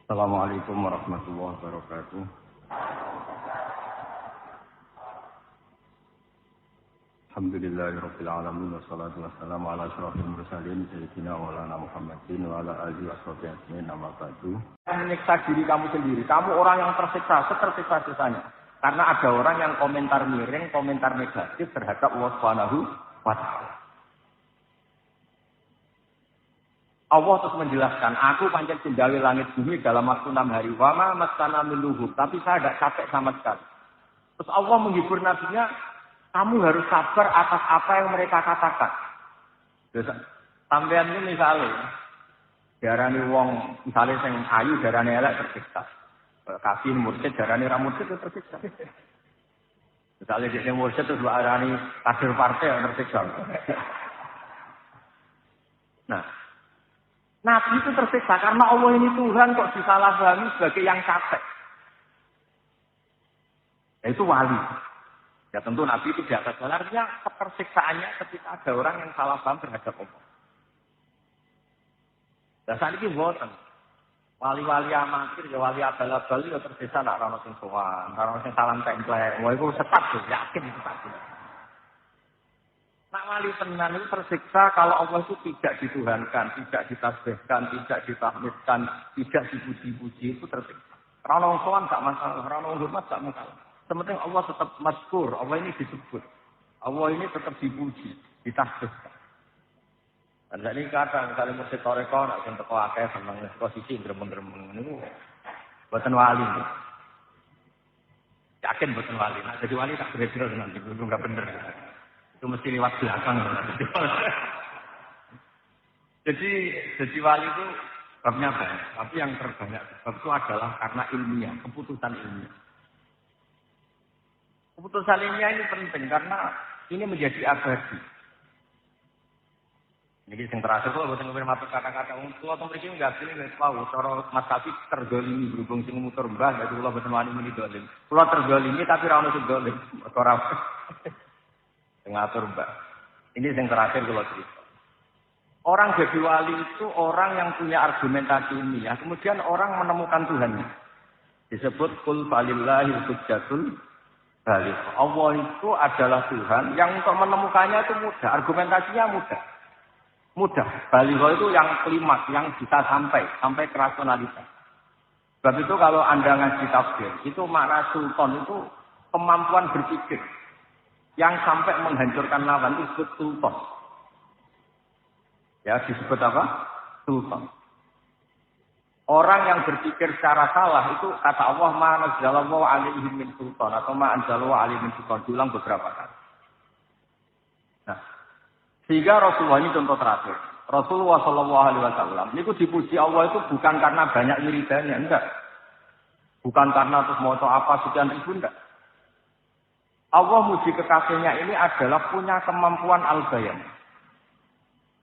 Assalamualaikum warahmatullahi wabarakatuh. Alhamdulillahirabbil alamin wassalatu wassalamu ala asyrofil mursalin sayyidina maulana Muhammadin wa ala alihi washabihi ajmain amma ba'du. Menyiksa diri kamu sendiri. Kamu orang yang tersiksa, setersiksa-siksanya. Karena ada orang yang komentar miring, komentar negatif terhadap Allah Subhanahu wa taala. Allah terus menjelaskan, aku pancen jendawi langit bumi dalam waktu 6 hari. Wama masana min luhub, tapi saya tidak capek sama sekali. Terus Allah menghibur nabinya, kamu harus sabar atas apa yang mereka katakan. Sampean ini misalnya, darani wong, misalnya sing ayu darani elek tersiksa. Kasih mursyid darani ra mursyid tersiksa. Misalnya dia mursyid terus darani kader partai yang tersiksa. Nah, Nabi itu tersiksa karena Allah ini Tuhan kok disalahpahami sebagai yang capek. Itu wali. Ya tentu Nabi itu di atas jalan. Artinya ketersiksaannya ketika ada orang yang salah paham terhadap Allah. Dan saat ini buatan. Wali-wali amatir, ya wali abal-abal ya tersiksa nak rana sing sowan, rana sing salam templek. Wah itu tetap tuh, yakin itu pasti. Nak wali tenan itu tersiksa kalau Allah itu tidak dituhankan, tidak ditasbihkan, tidak ditahmidkan, tidak dipuji-puji, itu tersiksa. Rana wong sowan gak masalah, rana wong hormat gak masalah. Sementing Allah tetap mazkur, Allah ini disebut. Allah ini tetap dipuji, ditasbihkan. Dan ini kadang misalnya musik toreko, nak sing teko akeh seneng posisi gremeng-gremeng niku boten wali. Yakin boten wali. Nah, jadi wali tak bener-bener nanti itu enggak bener. Itu mesti lewat belakang. Jadi wali itu babnya banyak, tapi yang terbanyak sebab itu adalah karena ilmiah, keputusan ilmiah. Keputusan ilmiah ini penting karena ini menjadi abadi. Jadi yang terakhir kalau buat ngomongin matur kata-kata untuk atau mereka nggak sih nggak tahu. Cara Mas Kafi tergolimi berhubung sing muter mbah, jadi kalau buat wani ini dolim. Kalau tergolimi tapi rano itu dolim. Orang ngatur mbah. Ini yang terakhir kalau cerita. Orang jadi wali itu orang yang punya argumentasi ilmiah. Kemudian orang menemukan Tuhannya. Disebut kul falillahi hujjatul baligh. Allah itu adalah Tuhan yang untuk menemukannya itu mudah. Argumentasinya mudah. Mudah. Baligh itu yang klimaks, yang bisa sampai ke rasionalitas. Sebab itu kalau Anda ngaji tafsir, itu makna sultan itu kemampuan berpikir. Yang sampai menghancurkan lawan itu disebut sultan. Ya, disebut apa? Sultan. Orang yang berpikir secara salah itu kata Allah ma nazzalallahu alaihim min sultan atau ma anzalallahu alaihim min sultan diulang beberapa kali. Nah, sehingga Rasulullah ini contoh terakhir. Rasulullah Shallallahu Alaihi Wasallam itu dipuji Allah itu bukan karena banyak wiridannya, enggak. Bukan karena terus mau apa sekian ribu, enggak. Allah muji kekasihnya ini adalah punya kemampuan al-bayan.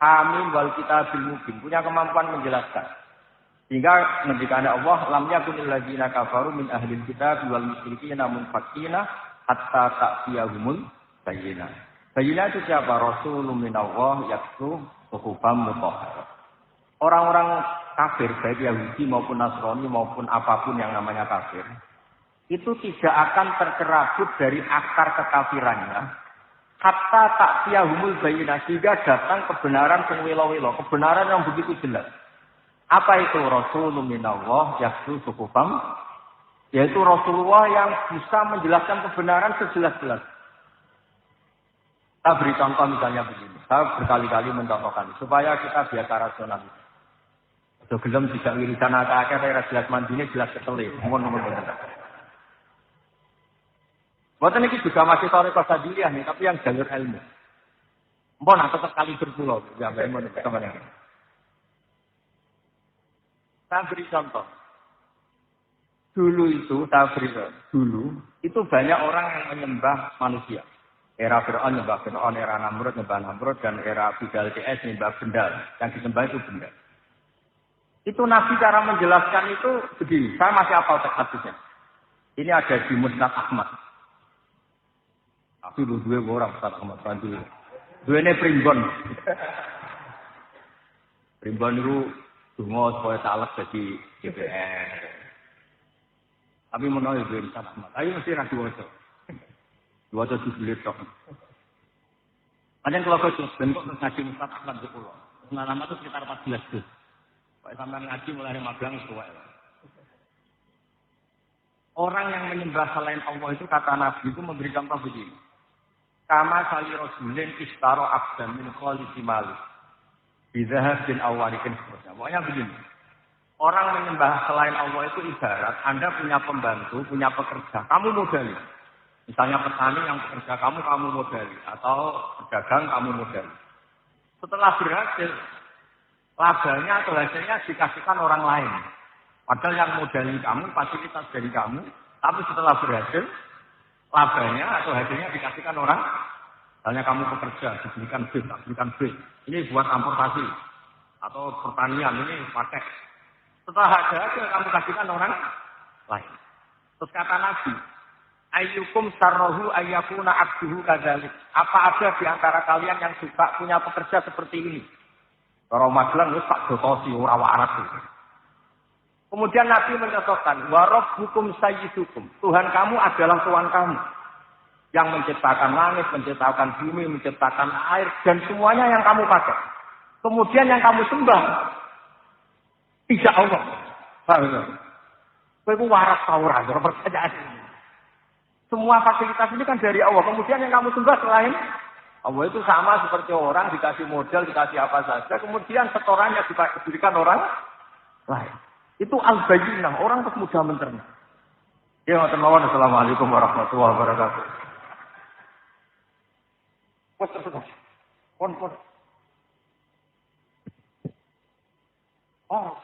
Amin wal kitabil mubin, punya kemampuan menjelaskan. Sehingga ngendikane Allah lam yakunil ladzina kafaru min ahlil kitab wal musyrikina munfakina hatta ta'tiyahumul bayyinah. Bayyinah itu siapa? Rasulun minallah yatlu suhufam mutahharah. Orang-orang kafir baik Yahudi maupun Nasrani maupun apapun yang namanya kafir itu tidak akan tercerabut dari akar kekafirannya hatta ta'tiyahumul bayyinah sehingga datang kebenaran sing wilo-wilo, kebenaran yang begitu jelas. Apa itu Rasulun minallah yatlu suhufam? Yaitu Rasulullah yang bisa menjelaskan kebenaran sejelas-jelas. Kita beri contoh misalnya begini. Saya berkali-kali mencontohkan supaya kita biasa rasional. Kalau gelem tidak wiridan akeh saya jelas mandine jelas ketele. Mohon. Boten iki juga masih toreko sadiliyah nih, tapi yang jalur ilmu. Mpun tetap kali berpulau. Ya, mohon kemana. Saya beri contoh. Dulu itu banyak orang yang menyembah manusia. Era Fir'aun nyembah Fir'aun, era Namrud nyembah Namrud, dan era Bidal CS nyembah benda. Yang disembah itu benda. Itu Nabi cara menjelaskan itu begini. Saya masih hafal hadisnya. Ini ada di Musnad Ahmad. Aku dua orang Musnad Ahmad. Dua ini primbon. Primbon itu Dungo supaya caleg jadi DPR. Tapi menawa yo ben sama. Ayo mesti ra diwaca. Diwaca dibelit tok. Panjen kalau kok ben kok ngaji Ustaz Ahmad di pulau. Nama itu sekitar 14 juz. Pak sampean ngaji mulai Magelang suwe. Orang yang menyembah selain Allah itu kata Nabi itu memberi contoh begini. Kama sali rasulin istaro abdan min khalisi malik. Bidhahab bin awarikin seterusnya. Pokoknya begini. Orang menyembah selain Allah itu ibarat Anda punya pembantu, punya pekerja. Kamu modali. Misalnya petani yang bekerja kamu modali. Atau pedagang kamu modali. Setelah berhasil, labanya atau hasilnya dikasihkan orang lain. Padahal yang modali kamu, fasilitas dari kamu. Tapi setelah berhasil, labanya atau hasilnya dikasihkan orang. Misalnya kamu bekerja, diberikan bis. Ini buat transportasi. Atau pertanian, ini pakai. Setelah ada hasil, kamu kasihkan orang lain. Terus kata Nabi, ayyukum sarrohu ayyakuna abduhu kadzalik. Apa ada di antara kalian yang suka punya pekerja seperti ini? Kalau Magelang itu tak dotosi, ora waras. Kemudian Nabi menyatakan, wa rabbukum sayyidukum. Tuhan kamu adalah Tuhan kamu. Yang menciptakan langit, menciptakan bumi, menciptakan air, dan semuanya yang kamu pakai. Kemudian yang kamu sembah, tidak Allah. Itu waras tauran, pertanyaan. Semua fasilitas ini kan dari Allah. Kemudian yang kamu sembah selain Allah itu sama seperti orang dikasih modal, dikasih apa saja. Kemudian setorannya diberikan orang lain. Itu al-bayyinah. Orang terus mudah mencerna. Ya, Assalamualaikum warahmatullahi wabarakatuh. Pon. Oh.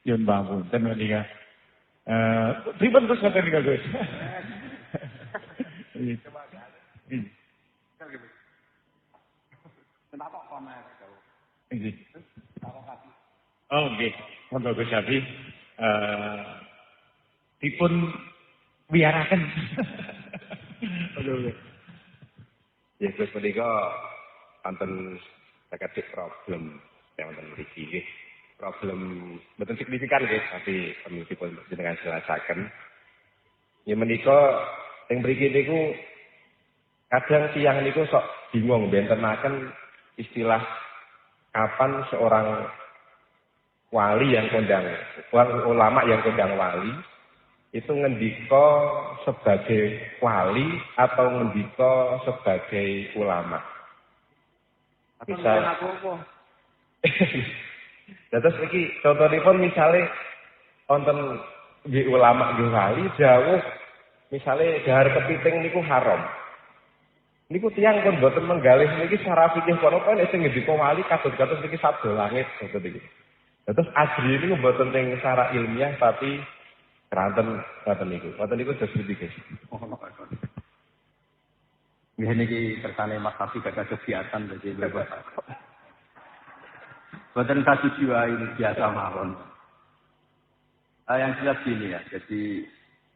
Yun bangun, tenan niya. Ribon terus kata niya guys. Kenapa pamer kau? Ini. Oh, nggih. Monggo Gus Syafi. Dipun biaraken. Aduh. Ya Gus menika wonten sakatik problem yang wonten mriki nggih. Problem mboten signifikan nggih, tapi dipun jenengan jelasaken. Ya menika teng mriki niku kadang tiyang niku sok bingung bentenaken istilah kapan seorang wali yang kondang, ulama yang kondang wali itu ngendika sebagai wali atau ngendika sebagai ulama. Misal terus iki contohipun misale wonten nggih ulama nggih wali dawuh misale dahar kepiting niku haram. Niku tiyang pun boten menggalih niki secara fikih kono kok nek sing ngendika wali kados-kados niki sabda langit ngoten iki. Terus asli niku boten teng secara ilmiah tapi keranten ngoten niku. Ngoten niku dos iki guys. Nggih niki kersane Mas Safi gadah kegiatan dadi bebas. Boten kasih jiwa ini biasa mawon. Yang jelas gini ya, jadi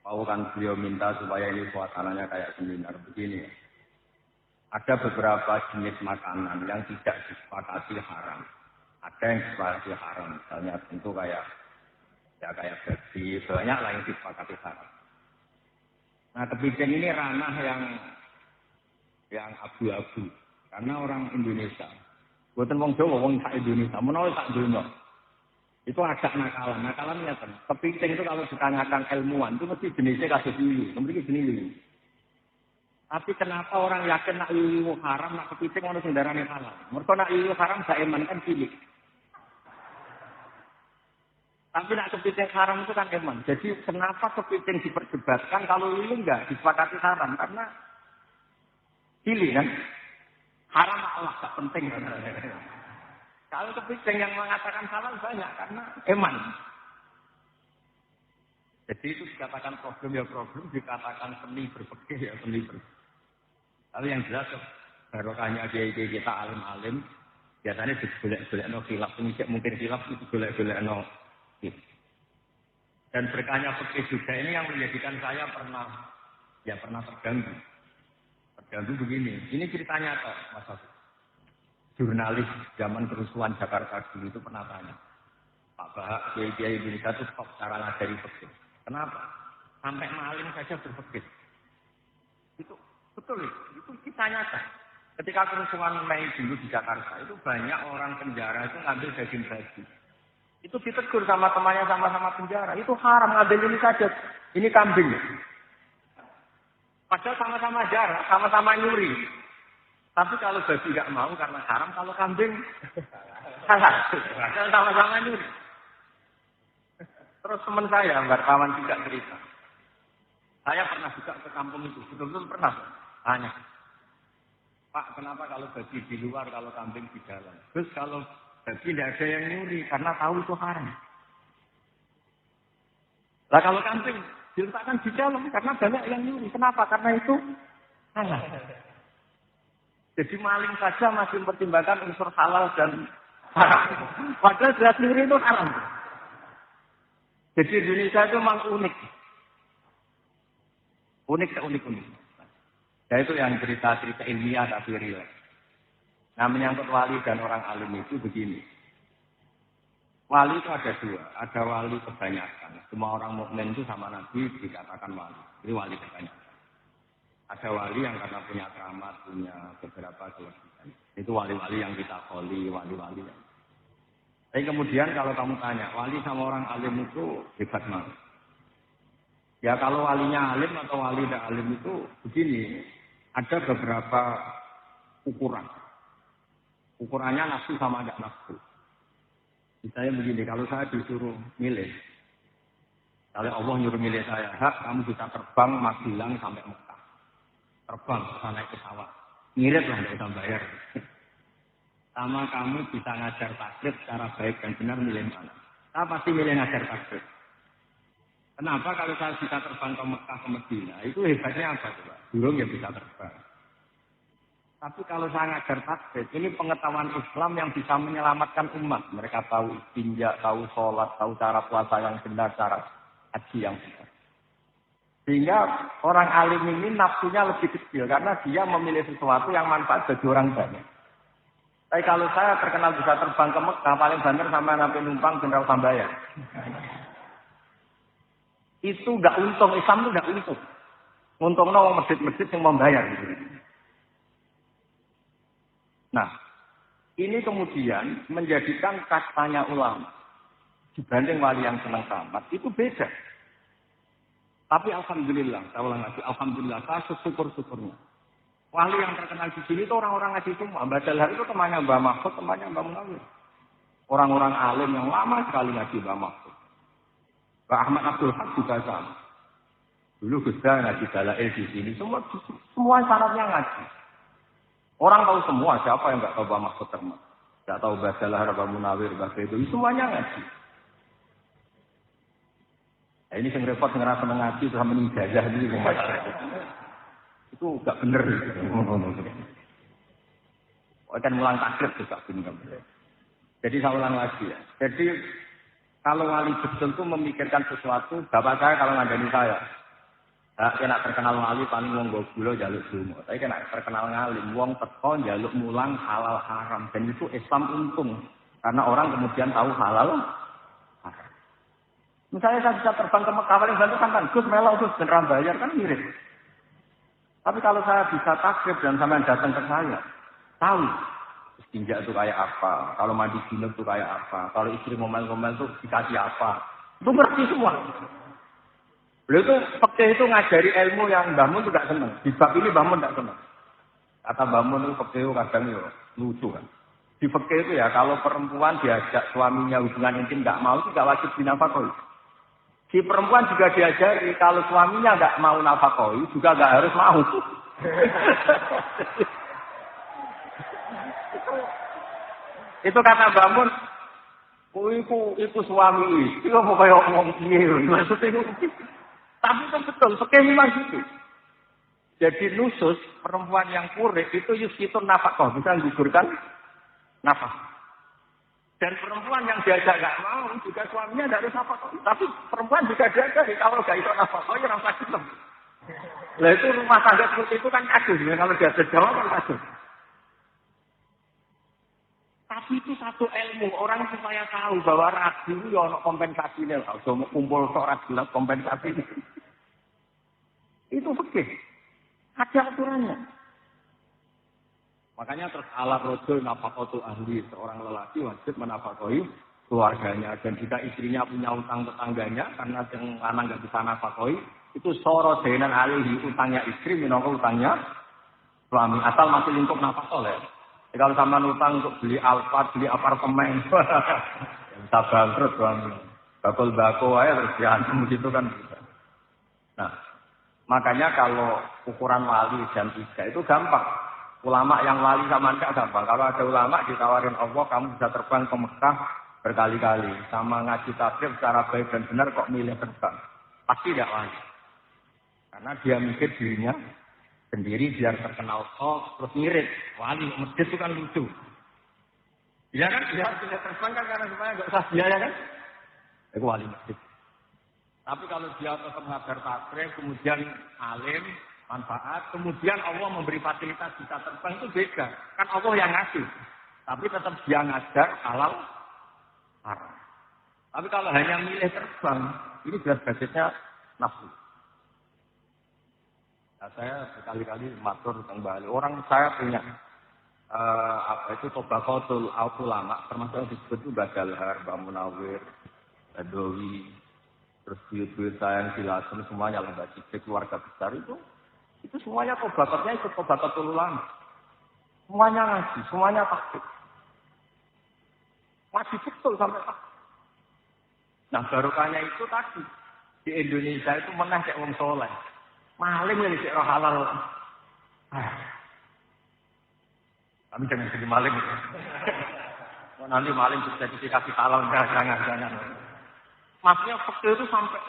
mau kan beliau minta supaya ini suasananya kayak seminar begini ya. Ada beberapa jenis makanan yang tidak disepakati haram. Ada yang disepakati haram, misalnya tentu kayak babi, banyak lah yang disepakati haram. Nah kepiting ini ranah yang abu-abu, karena orang Indonesia. Buatan wong Jawa, wong sak Indonesia, menawa sak dunia. Itu agak nakalannya kan. Kepiting itu kalau ditanyakan ilmuwan itu mesti jenisnya kasus lili, memiliki jenis lili. Tapi kenapa orang yakin nak lili haram, nak kepiting ono sing darane halal? Mergo nak lili haram gak eman kan cilik. Tapi nak kepiting haram itu kan eman. Jadi kenapa kepiting diperdebatkan kalau lili enggak disepakati haram? Karena cilik kan. Haram Allah gak penting. Kalau kepiting yang mengatakan halal banyak karena eman. Jadi itu dikatakan problem ya problem, dikatakan seni berpikir ya seni berpikir. Tapi yang jelas barokahnya kiai-kiai kita alim-alim biasanya digolek-golekno khilaf, mungkin khilaf itu digolek-golekno. Dan berkahnya fikih juga ini yang menjadikan saya pernah terganggu. Terganggu begini. Ini ceritanya toh, Mas Hafiz. jurnalis zaman kerusuhan Jakarta dulu itu pernah tanya, Pak Bahak, Kiai Indonesia itu stop cara ngajari fikih. Kenapa? Sampai maling saja berfikih. Itu betul, itu kisah nyata. Ketika kerusuhan Mei dulu di Jakarta, itu banyak orang penjara itu ngambil daging babi. Itu ditegur sama temannya sama-sama penjara. Itu haram, ngambil ini saja. Ini kambing. Padahal sama-sama jarah, sama-sama nyuri. Tapi kalau babi nggak mau karena haram, kalau kambing halal. Padahal sama-sama nyuri. Terus teman saya, wartawan juga cerita. Saya pernah juga ke kampung itu, betul-betul pernah. Tanya, Pak, kenapa kalau babi di luar, kalau kambing di dalam? Terus kalau babi tidak ada yang nyuri, karena tahu itu haram. Lah kalau kambing diletakkan di dalam, karena banyak yang nyuri. Kenapa? Karena itu halal. Jadi maling saja masih mempertimbangkan unsur halal dan haram. Padahal jelas nyuri itu haram. Jadi Indonesia itu memang unik. Unik. Nah itu yang cerita-cerita ilmiah tapi real. Nah menyangkut wali dan orang alim itu begini. Wali itu ada dua. Ada wali kebanyakan. Semua orang mukmin itu sama Nabi dikatakan wali. Ini wali kebanyakan. Ada wali yang karena punya keramat, punya beberapa kelebihan. Itu wali-wali yang kita kholi, wali-wali. Tapi kemudian kalau kamu tanya, wali sama orang alim itu hebat banget. Ya kalau walinya alim atau wali tidak alim itu begini. Ada beberapa ukuran. Ukurannya nafsu sama tidak nafsu. Misalnya begini, kalau saya disuruh milih. Kalau Allah nyuruh milih saya, hak kamu bisa terbang Magelang sampai Mekah. Terbang, bisa naik pesawat. Ngirit lah, tidak usah bayar. Sama kamu bisa ngajar takrib secara baik dan benar, milih mana? Saya pasti milih ngajar takrib. Kenapa kalau saya bisa terbang ke Mekah, ke Medina? Itu hebatnya apa coba? Burung ya bisa terbang. Tapi kalau saya ngajar takrib, ini pengetahuan Islam yang bisa menyelamatkan umat. Mereka tahu istinja, tahu sholat, tahu cara puasa yang benar, cara haji yang benar. Sehingga orang alim ini nafsunya lebih kecil karena dia memilih sesuatu yang manfaat bagi orang banyak. Tapi kalau saya terkenal bisa terbang ke Mekah, paling banter sama nabi numpang Jenderal Sambayan. Itu nggak untung, Islam itu nggak untung. Untungnya orang masjid-masjid yang membayar. Nah, ini kemudian menjadikan kastanya ulama dibanding wali yang senang keramat itu beda. Tapi alhamdulillah, saya ulang lagi, alhamdulillah, saya syukur-syukurnya. Wali yang terkenal di sini itu orang-orang ngaji semua. Mbak Dalhar itu temannya Mbak Mahfud, temannya Mbak Munawir. Orang-orang alim yang lama sekali ngaji Mbak Mahfud. Pak Ahmad Abdul Haq juga sama. Dulu Gus Dah ngaji Dalail di sini, semua syaratnya ngaji. Orang tahu semua, siapa yang nggak tahu Mbak Mahfud termas. Nggak tahu Mbak Dalhar, Mbak Munawir, Mbak Bedu, semuanya ngaji. Nah, ini yang repot ngerasa mengaji sama menijazah ini. Itu nggak bener. Kan mulang takrib juga bener. Jadi saya ulang lagi ya. Jadi kalau wali betul itu memikirkan sesuatu, bapak saya kalau ngandani saya, kena terkenal wali paling wong gula jaluk dungo. Tapi kena terkenal ngalim, wong teko jaluk mulang halal haram. Dan itu Islam untung. Karena orang kemudian tahu halal haram. Misalnya saya bisa terbang ke Mekah, paling bantu kan Gus melok Gus beneran bayar kan mirip. Tapi kalau saya bisa takrib dan sampean datang ke saya, tahu istinja itu kayak apa, kalau mandi junub itu kayak apa, kalau istri ngomel-ngomel itu dikasih apa, itu ngerti semua. Beliau itu pakai itu ngajari ilmu yang Mbah Mun itu gak seneng. Di bab ini Mbah Mun gak seneng. Kata Mbah Mun itu pakai itu kadang ya lucu kan. Di pakai itu ya kalau perempuan diajak suaminya hubungan intim gak mau itu gak wajib dinafkahi. Si perempuan juga diajari kalau suaminya nggak mau nafkahi juga nggak harus mau. Itu kata bangun, itu suami itu mau kayak ngomong piye maksudnya itu. Tapi itu betul, pakai memang gitu. Jadi nusus perempuan yang kurik itu yuskitun nafkah bisa menggugurkan nafkah. Dan perempuan yang diajak nggak mau juga suaminya tidak harus nafkah. Tapi perempuan juga diajak kalau nggak itu nafkah ya rasa hitam. Nah itu rumah tangga seperti itu kan kasus ya kalau diajak jawab kan kasus. Ragu itu satu ilmu. Orang supaya tahu bahwa ragu itu ya ada kompensasinya. Kalau kumpul sok ragu lah kompensasi. Itu fikih. Ada aturannya. Makanya terus ala rojul nafakotu ahli. Seorang lelaki wajib menafakoi keluarganya. Dan jika istrinya punya utang tetangganya, karena yang anak nggak bisa nafakoi, itu soro denan alihi, utangnya istri minangka utangnya suami. Asal masih lingkup nafakol ya. Kalau sama utang untuk beli Alphard, beli apartemen, bisa bangkrut suami. Bakul-bakul aja terus diantem gitu kan bisa. Nah, makanya kalau ukuran wali jam 3 itu gampang. Ulama yang wali sama enggak gampang. Kalau ada ulama ditawarin Allah, kamu bisa terbang ke Mekah berkali-kali. Sama ngaji takrib secara baik dan benar kok milih terbang. Pasti tidak wali. Karena dia mikir dirinya sendiri biar terkenal terus ngirit. Wali masjid itu kan lucu. Iya kan? Dia punya terbang kan karena supaya nggak usah biaya kan? Itu wali masjid. Tapi kalau dia tetap ngajar takrif, kemudian alim, manfaat, kemudian Allah memberi fasilitas bisa terbang itu beda. Kan Allah yang ngasih. Tapi tetap dia ngajar halal haram. Tapi kalau hanya milih terbang, ini jelas basisnya nafsu. Nah, saya berkali-kali matur tentang Bali. Orang saya punya Tobakotul Ulama, termasuk disebut itu Badalhar, Mbak Munawir, Badawi, terus buyut-buyut saya yang dilakukan semuanya lah, Mbak Cipik, keluarga besar itu semuanya Tobakotnya ikut Tobakotul Ulama. Semuanya ngaji, semuanya taktik. Ngaji betul sampai taktik. Nah, barokahnya itu tadi. Di Indonesia itu menang kayak wong soleh. Maling yang dicek roh halal. Kami jangan jadi maling. Nanti maling sertifikasi halal. Jangan. Maksudnya fakir itu sampai.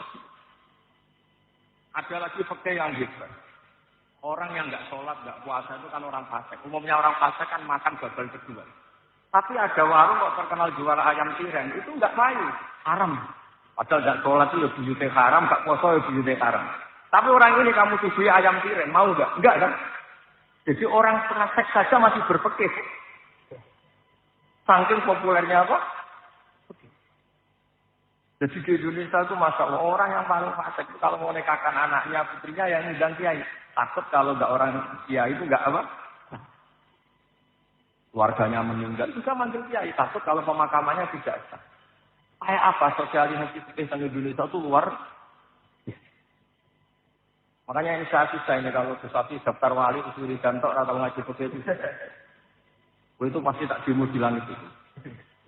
Ada lagi fakir yang hebat. Orang yang nggak sholat, nggak puasa itu kan orang fasik. Umumnya orang fasik kan makan gagal kedua. Tapi ada warung kok terkenal jual ayam tiren. Itu nggak payu. Haram. Padahal nggak sholat itu ya buyutnya haram, nggak puasa ya buyutnya haram. Tapi orang ini kamu suguhi ayam tiren, mau nggak? Enggak kan? Jadi orang fasik saja masih berpikir. Saking populernya apa? Jadi di Indonesia itu Masya Allah, orang yang paling fasik itu kalau mau nikahkan anaknya, putrinya yang ngundang kiai. Takut kalau nggak orang kiai itu nggak apa? Keluarganya meninggal, juga manggil kiai. Takut kalau pemakamannya tidak sah. Kayak apa sosialisasi fikih di Indonesia itu luar. Makanya ini saya susah ini kalau sesuatu daftar wali usuli gantok atau ngaji fikih itu pasti tak demo di langit itu.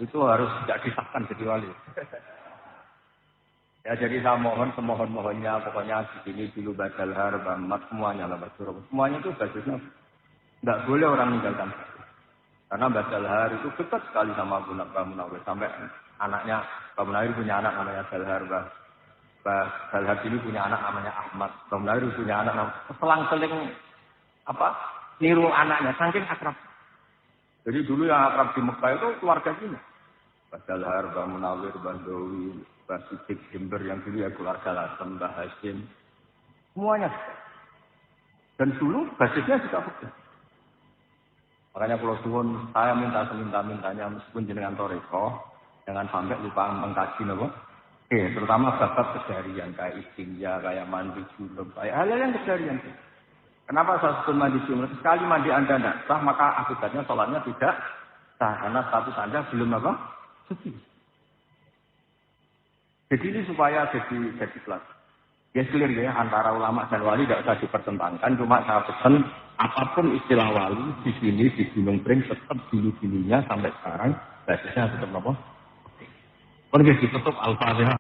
Itu harus tidak disahkan jadi wali. Ya jadi saya mohon semohon-mohonnya pokoknya di sini dulu Badalhar, Bamat semuanya lah Badurah. Semuanya itu basisnya tidak boleh orang meninggalkan. Karena Badalhar itu dekat sekali sama Mbak Munawir sampai anaknya Mbak Munawir punya anak namanya Dalhar, Dalhar ini punya anak namanya Ahmad. Mbak Munawir punya anak namanya selang-seling niru anaknya saking akrab. Jadi dulu yang akrab di Mekah itu keluarga sini. Dalhar, Mbak Munawir, Mbak Dowi, Mbak Sidik, Jember yang dulu ya keluarga Lasem, Mbak Hashim. Semuanya. Dan dulu basisnya juga begitu. Makanya kalau suwun saya minta seminta-mintanya meskipun jenengan toreko, jangan sampai lupa mengkaji nopo. Terutama bab keseharian kayak istinja, kayak mandi junub, kayak hal-hal yang keseharian. Kenapa saya sebut mandi junub? Sekali mandi Anda tidak sah, maka akibatnya sholatnya tidak sah karena status Anda belum apa? Suci. Jadi ini supaya jadi kelas. Ya clear ya antara ulama dan wali tidak usah dipertentangkan. Cuma saya pesan apapun istilah wali di sini di Gunung Pring tetap dulu-dulunya sampai sekarang basisnya tetap apa? Oke. Kalau ditutup Al-Fatihah.